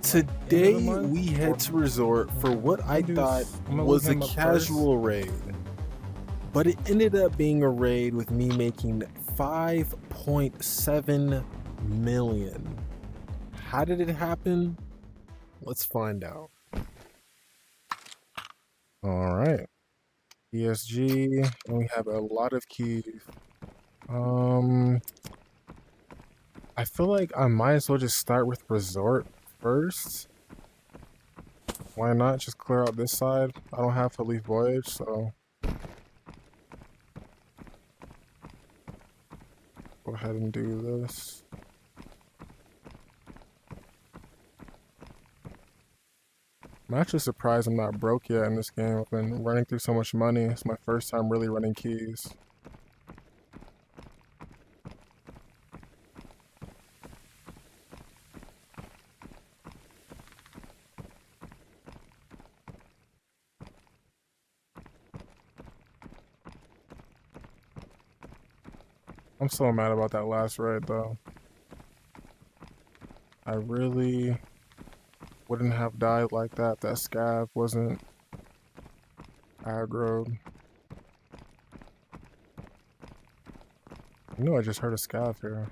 Today we head to resort for what I thought was a casual raid, but it ended up being a raid with me making 5.7 million. How did it happen? Let's find out. All right, PSG, and we have a lot of keys. I feel like I might as well just start with resort first. Why not just clear out this side? I don't have to leave voyage, so go ahead and do this. I'm actually surprised I'm not broke yet in this game. I've been running through so much money. It's my first time really running keys. I'm so mad about that last raid though. I really wouldn't have died like that if that scav wasn't aggroed. You know, I just heard a scav here.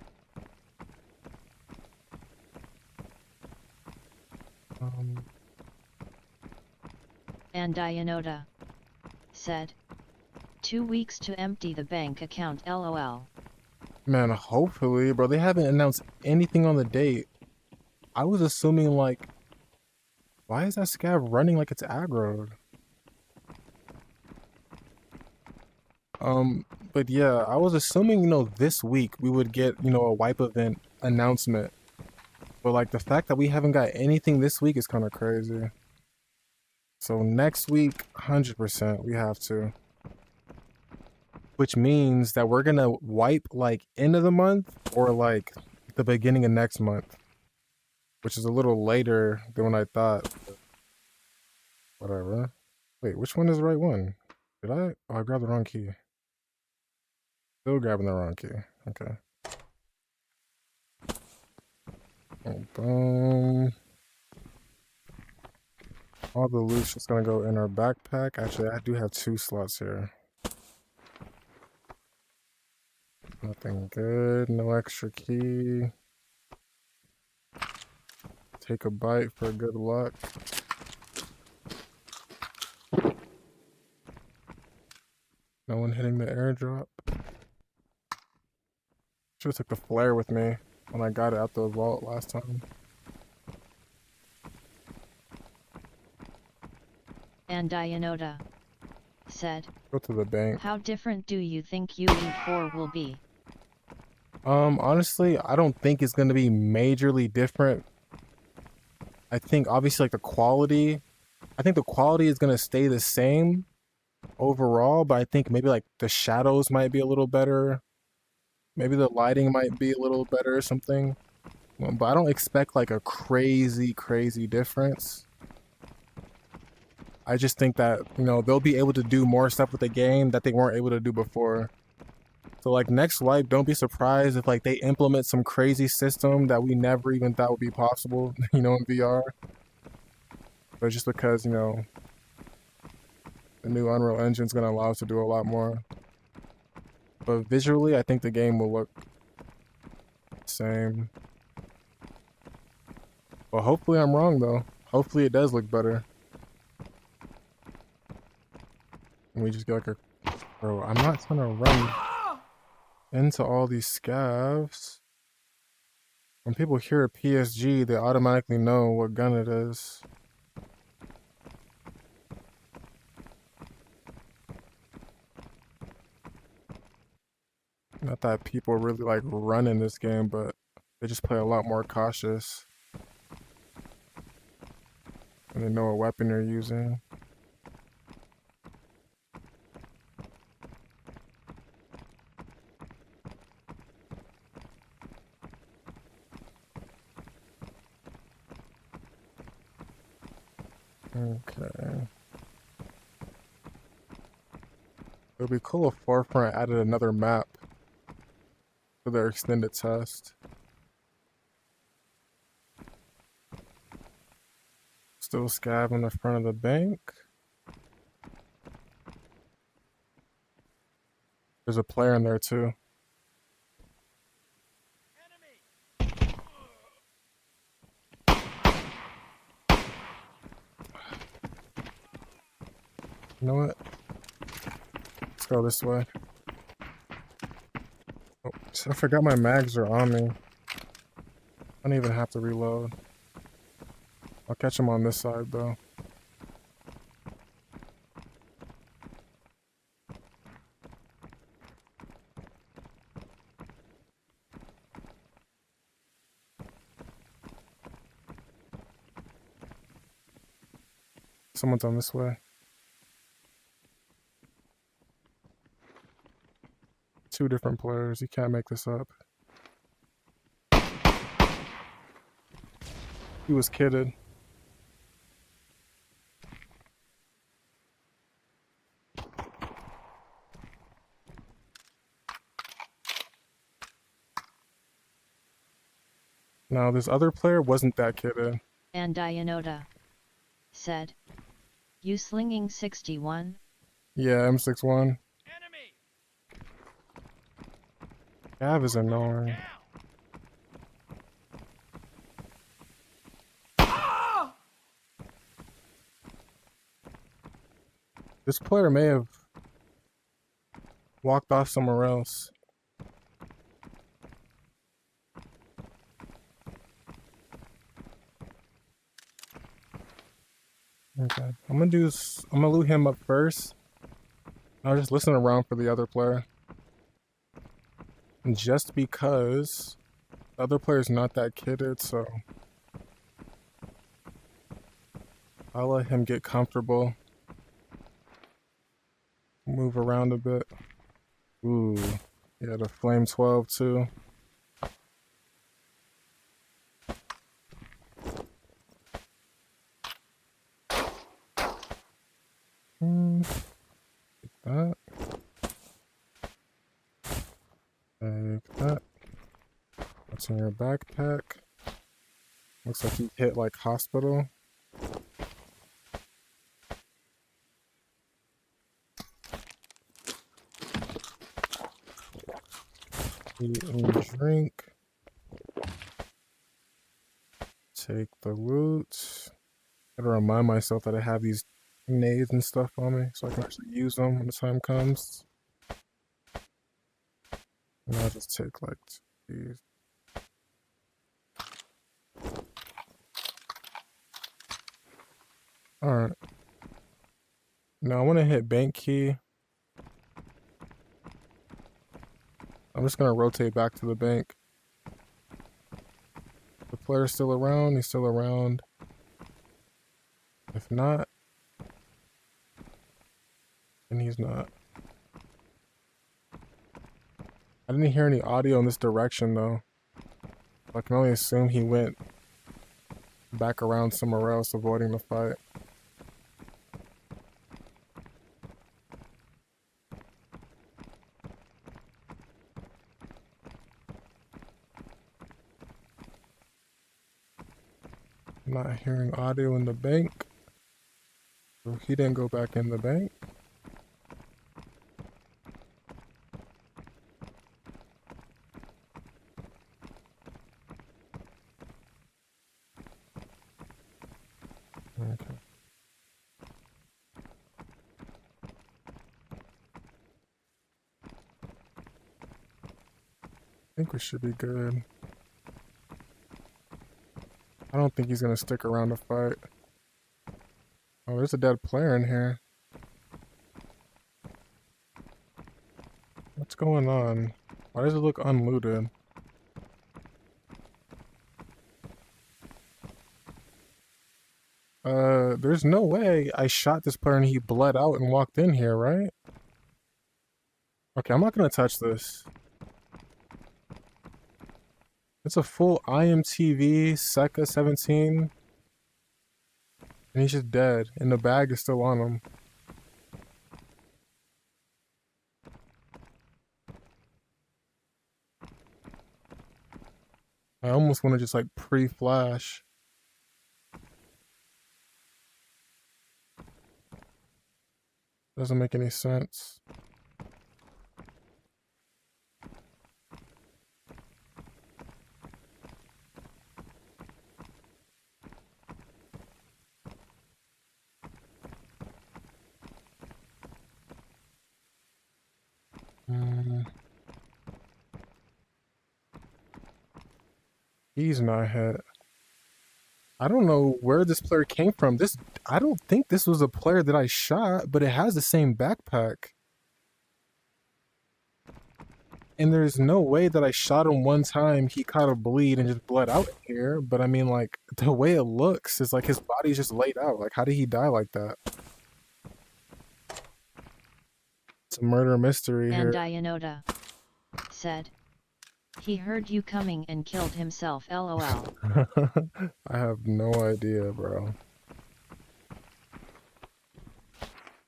And Dianoda said, 2 weeks to empty the bank account, LOL. Man, hopefully, bro. They haven't announced anything on the date. I was assuming, like, why is that scav running like it's aggroed? But yeah, I was assuming, you know, this week we would get, you know, a wipe event announcement. But, like, the fact that we haven't got anything this week is kind of crazy. So next week, 100%, we have to. Which means that we're gonna wipe, like, end of the month or, like, the beginning of next month. Which is a little later than what I thought. Whatever. Wait, which one is the right one? Did I? Oh, I grabbed the wrong key. Still grabbing the wrong key. Okay. Boom. All the loot's just gonna go in our backpack. Actually, I do have 2 slots here. Nothing good. No extra key. Take a bite for good luck. No one hitting the airdrop. Should've took the flare with me when I got it out the vault last time. And Dianoda said, Go to the bank. how different do you think UE4 will be? Honestly, I don't think it's gonna be majorly different. I think obviously like the quality is gonna stay the same overall, but I think maybe like the shadows might be a little better. Maybe the lighting might be a little better or something. But I don't expect like a crazy difference. I just think that, you know, they'll be able to do more stuff with the game that they weren't able to do before. So like next wipe, don't be surprised if like they implement some crazy system that we never even thought would be possible, you know, in VR. But just because, you know, the new Unreal Engine's gonna allow us to do a lot more. But visually, I think the game will look the same. Well, hopefully I'm wrong though. Hopefully it does look better. And we just get like a... Bro, I'm not trying to run into all these scavs. When people hear a PSG, they automatically know what gun it is. Not that people really like run in this game, but they just play a lot more cautious. And they know what weapon they're using. Okay. It would be cool if Forefront added another map for their extended test. Still scab in the front of the bank. There's a player in there too. You know what? Let's go this way. Oh, I forgot my mags are on me. I don't even have to reload. I'll catch him on this side though. Someone's on this way. Two different players. You can't make this up. He was kidded. Now, this other player wasn't that kidded. And Ionota said, "You slinging 61? Yeah, M61. Gav is annoying. This player may have walked off somewhere else. Okay, I'm gonna loot him up first. I'll just listen around for the other player. And just because the other player's not that kidded, so I'll let him get comfortable. Move around a bit. Ooh, yeah, the flame 12 too. Take that. Take that. What's in your backpack? Looks like you hit like hospital. Eat and drink. Take the loot. Gotta remind myself that I have these nades and stuff on me so I can actually use them when the time comes. And I'll just take like these. Alright. Now I want to hit bank key. I'm just gonna rotate back to the bank. The player's still around, he's still around. If not, then he's not. I didn't hear any audio in this direction though. I can only assume he went back around somewhere else, avoiding the fight. Not hearing audio in the bank. So he didn't go back in the bank. Okay. I think we should be good. I don't think he's gonna stick around to fight. Oh, there's a dead player in here. What's going on? Why does it look unlooted? There's no way I shot this player and he bled out and walked in here, right? Okay, I'm not gonna touch this. It's a full IMTV Seca 17. And he's just dead. And the bag is still on him. I almost want to just like pre-flash. Doesn't make any sense. He's not hit. I don't know where this player came from. I don't think this was a player that I shot, but it has the same backpack. And there's no way that I shot him one time, he caught a bleed and just bled out here. But I mean, like, the way it looks is like his body's just laid out. Like, how did he die like that? It's a murder mystery And here. Dianoda said, he heard you coming and killed himself, lol. I have no idea, bro.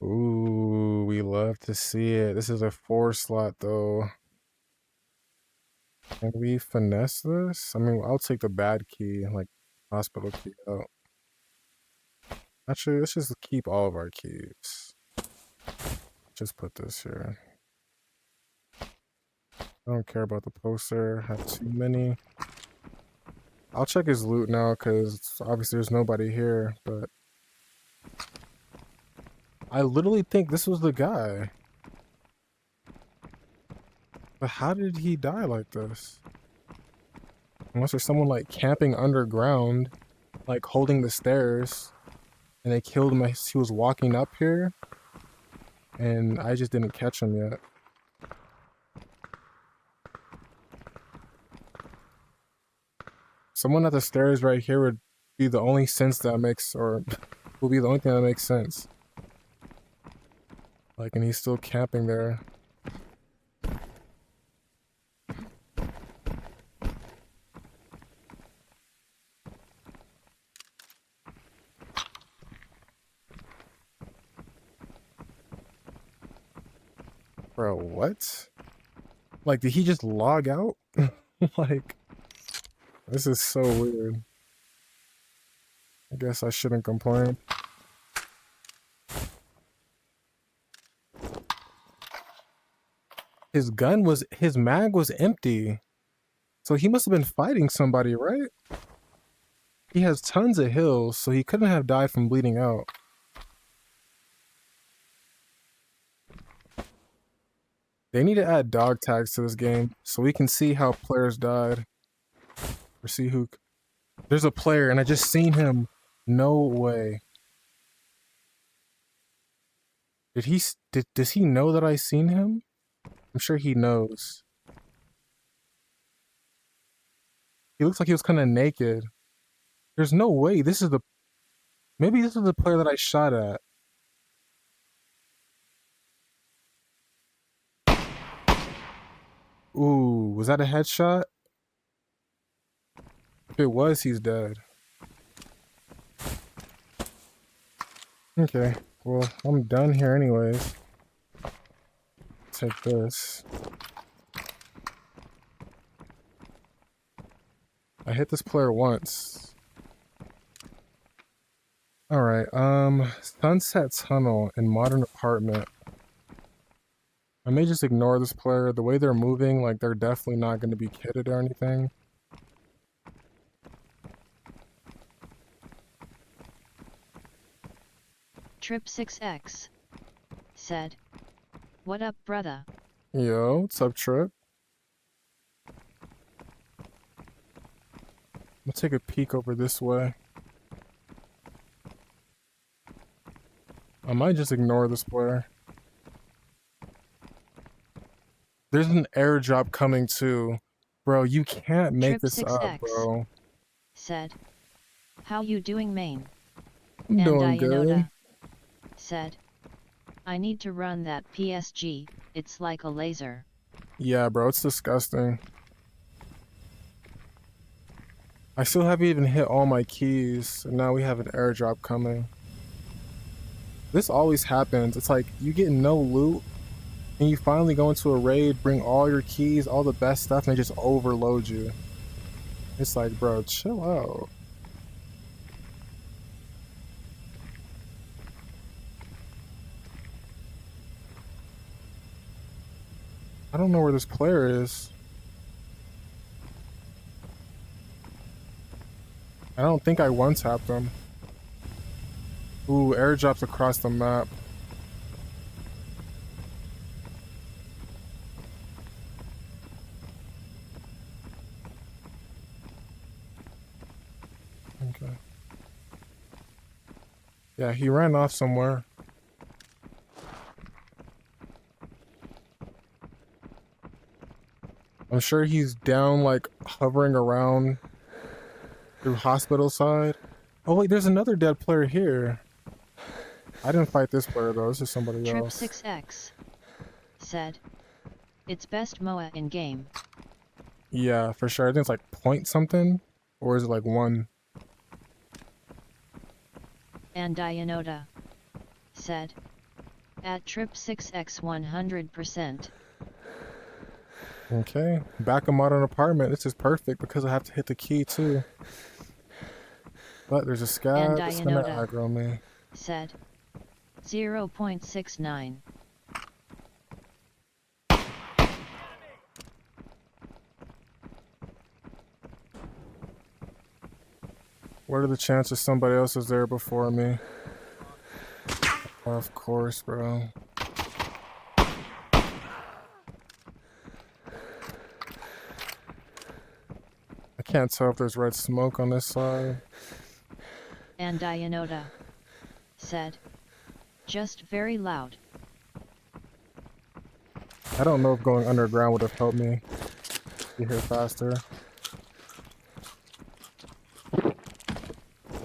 Ooh, we love to see it. This is a 4 slot, though. Can we finesse this? I mean, I'll take the bad key, like hospital key out. Actually, let's just keep all of our keys. Just put this here. I don't care about the poster. I have too many. I'll check his loot now, because obviously there's nobody here, but I literally think this was the guy. But how did he die like this? Unless there's someone like camping underground, like holding the stairs, and they killed him as he was walking up here, and I just didn't catch him yet. Someone at the stairs right here would be the only sense that makes, or will be the only thing that makes sense. Like, and he's still camping there. Bro, what? Like, did he just log out? Like, this is so weird. I guess I shouldn't complain. His mag was empty. So he must have been fighting somebody, right? He has tons of heals, so he couldn't have died from bleeding out. They need to add dog tags to this game so we can see how players died. Or see who... There's a player and I just seen him. No way. Does he know that I seen him? I'm sure he knows. He looks like he was kind of naked. There's no way. Maybe this is the player that I shot at. Ooh, was that a headshot? If it was, he's dead. Okay, well, I'm done here anyways. Take this. I hit this player once. Alright, Sunset Tunnel in Modern Apartment. I may just ignore this player. The way they're moving, like, they're definitely not going to be kitted or anything. Trip 6X said, what up, brother? Yo, what's up, Trip? I'll take a peek over this way. I might just ignore this player. There's an airdrop coming too. Bro, you can't make Trip this 6X up, bro. said, how you doing, main? I'm And doing good. Dianoda said, I need to run that PSG, it's like a laser. Yeah, bro, it's disgusting. I still haven't even hit all my keys, and now we have an airdrop coming. This always happens. It's like, you get no loot, and you finally go into a raid, bring all your keys, all the best stuff, and they just overload you. It's like, bro, chill out. I don't know where this player is. I don't think I one-tapped him. Ooh, airdrops across the map. Okay. Yeah, he ran off somewhere. I'm sure he's down, like, hovering around through hospital side. Oh, wait, there's another dead player here. I didn't fight this player, though. This is somebody Trip else. 6X said, it's best MOA in game. Yeah, for sure. I think it's like point something. Or is it like 1? And Dianoda said, at Trip 6X 100%. Okay. Back of modern apartment. This is perfect because I have to hit the key, too. But there's a And scab. It's gonna Dianoda aggro me. said, 0.69. What are the chances somebody else is there before me? Of course, bro. I can't tell if there's red smoke on this side. And Dianoda said, just very loud. I don't know if going underground would have helped me get here faster.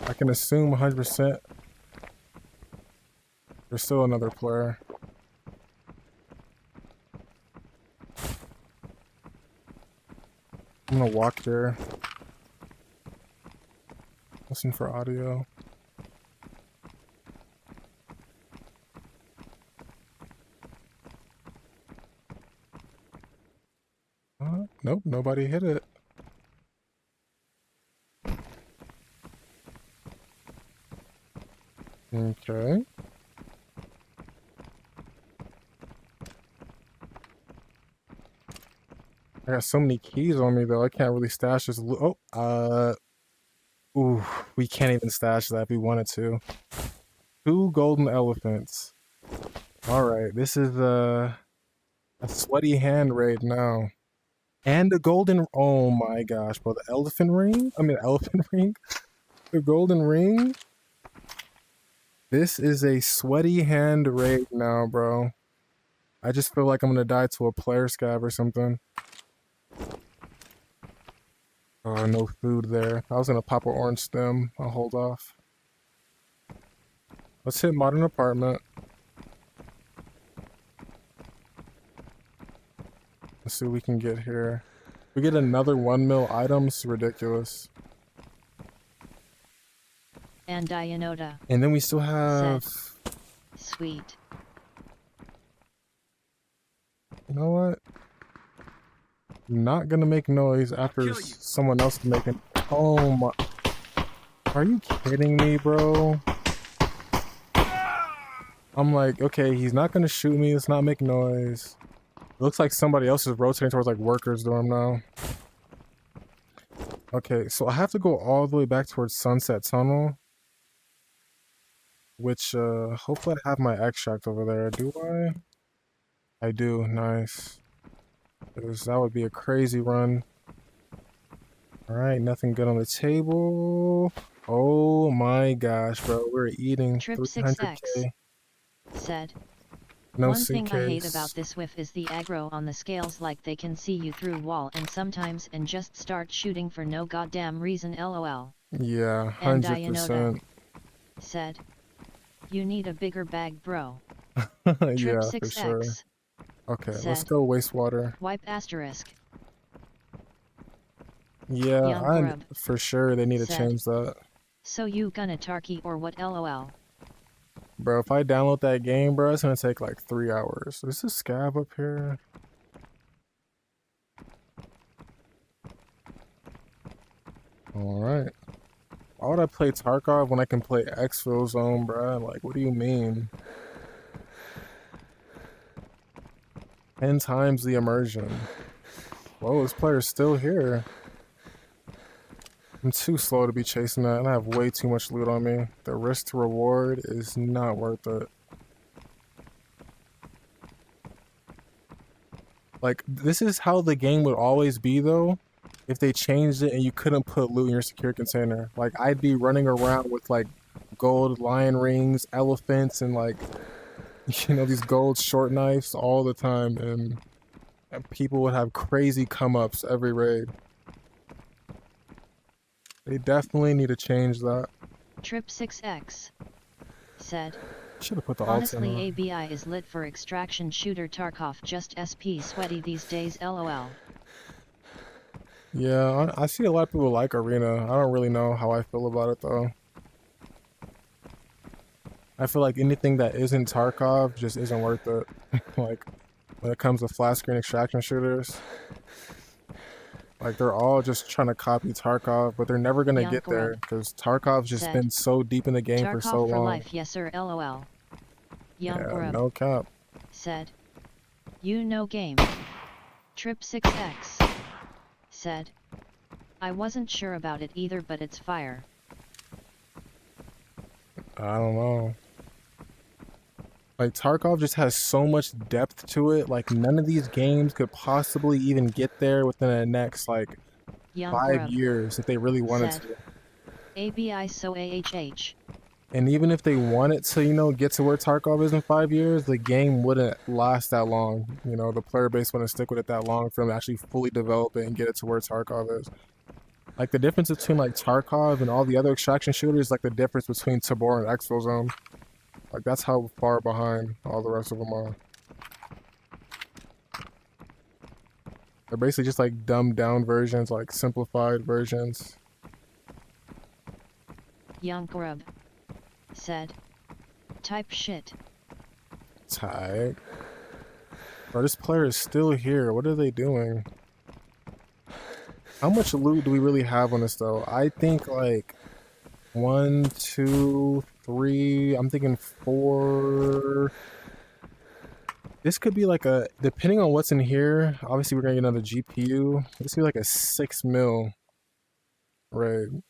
I can assume 100% there's still another player. I'm gonna walk there. Listen for audio. Nope, nobody hit it. Okay. I got so many keys on me though. I can't really stash this loot. Oh, ooh, we can't even stash that if we wanted to. 2 golden elephants. All right, this is a sweaty hand raid now. And the golden, oh my gosh, bro, the elephant ring? I mean, elephant ring? The golden ring? This is a sweaty hand raid now, bro. I just feel like I'm gonna die to a player scav or something. Oh, no food there. I was gonna pop an orange stem. I'll hold off. Let's hit modern apartment. Let's see what we can get here. We get another 1 mil items, ridiculous. And Dianoda And then we still have, sweet. you know what? Not gonna make noise after someone else making. Oh my! Are you kidding me, bro? I'm like, okay, he's not gonna shoot me. Let's not make noise. It looks like somebody else is rotating towards like workers' dorm now. Okay, so I have to go all the way back towards Sunset Tunnel. Which, hopefully I have my extract over there. Do I? I do. Nice. Because that would be a crazy run. Alright, nothing good on the table. Oh my gosh, bro. We're eating Trip 300k. 6X said, No one suitcase. thing I hate about this whiff is the aggro on the scales, like they can see you through wall and sometimes and just start shooting for no goddamn reason, lol. Yeah, And Dianoda 100%. said, you need a bigger bag, bro. Yeah, Trip for sure. 6X Okay, said, let's go wastewater. wipe asterisk. Yeah, Young Grub for sure they need to said, change that. so you gonna tarky or what, lol? Bro, if I download that game, bro, it's gonna take like 3 hours. Is this scab up here? Alright. Why would I play Tarkov when I can play Exfil Zone, bro? Like, what do you mean? 10 times the immersion. Whoa, this player's still here. I'm too slow to be chasing that, and I have way too much loot on me. The risk to reward is not worth it. Like, this is how the game would always be, though, if they changed it and you couldn't put loot in your secure container. Like, I'd be running around with, like, gold lion rings, elephants, and, like, you know, these gold short knives all the time, and people would have crazy come-ups every raid. They definitely need to change that. Trip 6X said, Should have put the alts in. honestly, ABI is lit for extraction shooter Tarkov, just SP sweaty these days, lol. Yeah, I see a lot of people like Arena. I don't really know how I feel about it, though. I feel like anything that isn't Tarkov just isn't worth it. Like, when it comes to flat screen extraction shooters, like, they're all just trying to copy Tarkov, but they're never gonna get there because Tarkov's just been so deep in the game for so long. Tarkov for life, yes sir, lol. Young Yeah, no cap. said, you know game. Trip 6X said, I wasn't sure about it either, but it's fire. I don't know. Like, Tarkov just has so much depth to it. Like, none of these games could possibly even get there within the next, like, 5 years if they really wanted to. ABI so AHH. And even if they wanted to, you know, get to where Tarkov is in 5 years, the game wouldn't last that long. You know, the player base wouldn't stick with it that long for them to actually fully develop it and get it to where Tarkov is. Like, the difference between, like, Tarkov and all the other extraction shooters is like the difference between Tabor and Exfil Zone. Like, that's how far behind all the rest of them are. They're basically just like dumbed down versions, like simplified versions. Young Grub said, type shit. Type. Bro, this player is still here. What are they doing? How much loot do we really have on this, though? I think, like, 1, 2, 3. I'm thinking 4. This could be like a, depending on what's in here, obviously we're gonna get another GPU. This could be like a 6 mil raid.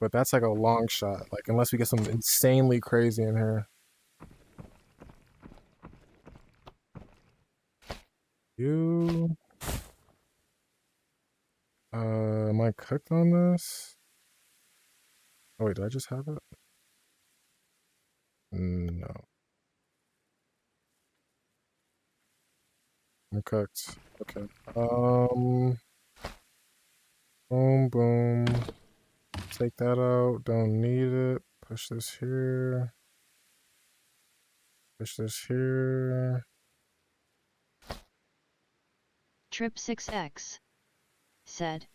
But that's like a long shot, like, unless we get something insanely crazy in here. Am I cooked on this? Oh wait, did I just have it? No. I'm cooked. Okay. Boom, boom. Take that out. Don't need it. Push this here. Push this here. Trip 6X said,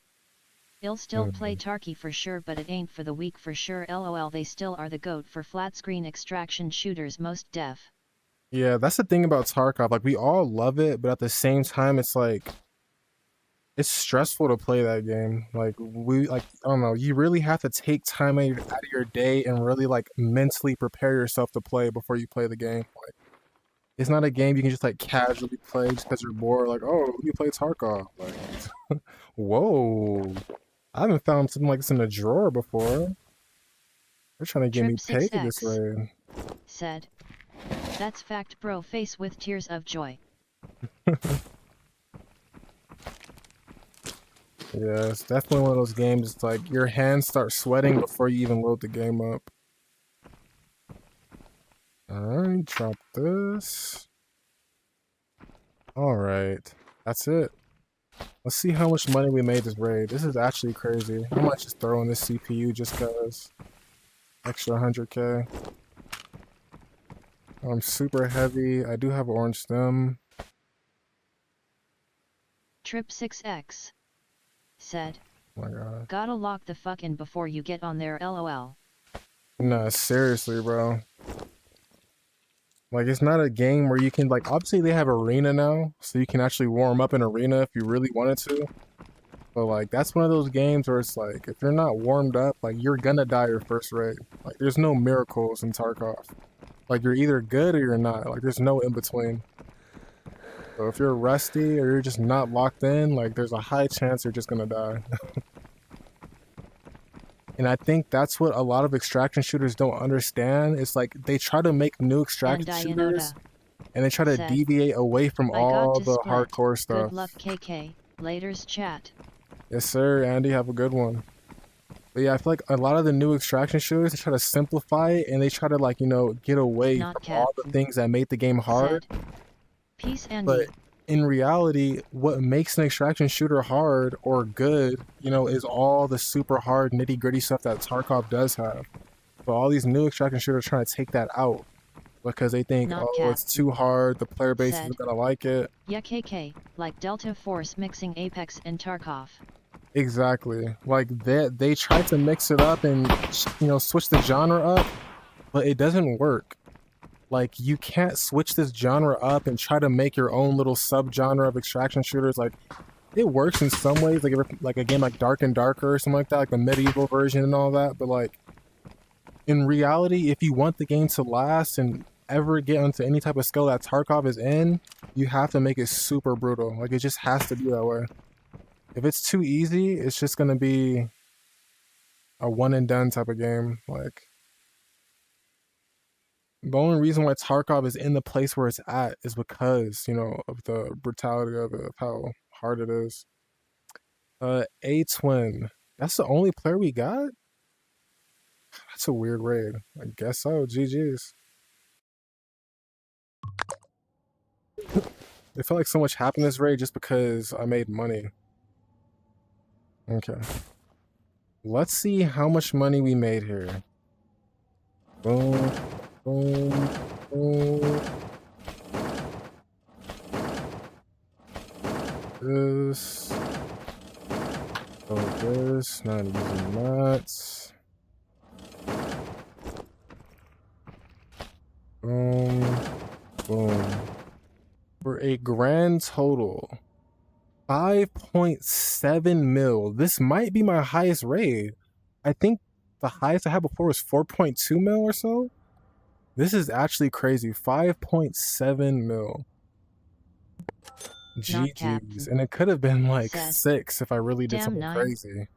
I'll still play Tarky for sure, but it ain't for the weak for sure, lol. They still are the GOAT for flat screen extraction shooters, most def. Yeah, that's the thing about Tarkov. Like, we all love it, but at the same time, it's like, it's stressful to play that game. Like, I don't know, you really have to take time out of your day and really, like, mentally prepare yourself to play before you play the game. Like, it's not a game you can just, like, casually play just because you're bored. Like, oh, you play Tarkov. Like, whoa. I haven't found something like this in a drawer before. They're trying to get me paid this way. Said, that's fact, bro. Face with tears of joy. Yeah, it's definitely one of those games. It's like your hands start sweating before you even load the game up. Alright, drop this. Alright, that's it. Let's see how much money we made this raid. This is actually crazy. I might just throw in this CPU just cause. Extra 100k. I'm super heavy. I do have an orange stem. Trip 6X said, Oh my god. Gotta lock the fuck in before you get on there, lol. Nah, seriously, bro. Like, it's not a game where you can, like, obviously they have arena now, so you can actually warm up in arena if you really wanted to. But, like, that's one of those games where it's like, if you're not warmed up, like, you're gonna die your first raid. Like, there's no miracles in Tarkov. Like you're either good or you're not. Like there's no in between. So if you're rusty or you're just not locked in, like there's a high chance you're just gonna die. And I think that's what a lot of extraction shooters don't understand. It's like they try to make new And extraction shooters Dianoda and they try to said, deviate away from I got all to the split. hardcore stuff. Good luck, KK. Later's chat. Yes, sir, Andy. Have a good one. But yeah, I feel like a lot of the new extraction shooters, they try to simplify it and they try to like, get away Not from all the Captain. things that made the game hard. Said, peace, But Andy. in reality, what makes an extraction shooter hard or good, is all the super hard nitty gritty stuff that Tarkov does have. But all these new extraction shooters are trying to take that out because they think, Not oh, it's too hard, the player base Said, isn't gonna like it. Yeah, KK, like Delta Force mixing Apex and Tarkov. Exactly. Like they try to mix it up and switch the genre up, but it doesn't work. Like you can't switch this genre up and try to make your own little subgenre of extraction shooters. Like it works in some ways, like a game like Dark and Darker or something like that, like the medieval version and all that. But like in reality, if you want the game to last and ever get onto any type of skill that Tarkov is in, you have to make it super brutal. Like it just has to be that way. If it's too easy, it's just gonna be a one and done type of game. Like the only reason why Tarkov is in the place where it's at is because, of the brutality of it, of how hard it is. A Twin. That's the only player we got? That's a weird raid. I guess so. GG's. It felt like so much happened this raid just because I made money. Okay. Let's see how much money we made here. Boom, boom, boom. This. Oh, this. Not using that. Boom, boom. For a grand total 5.7 mil. This might be my highest raid. I think the highest I had before was 4.2 mil or so. This is actually crazy. 5.7 mil. GG's. And it could have been like Said, 6 if I really did damn something 9. crazy.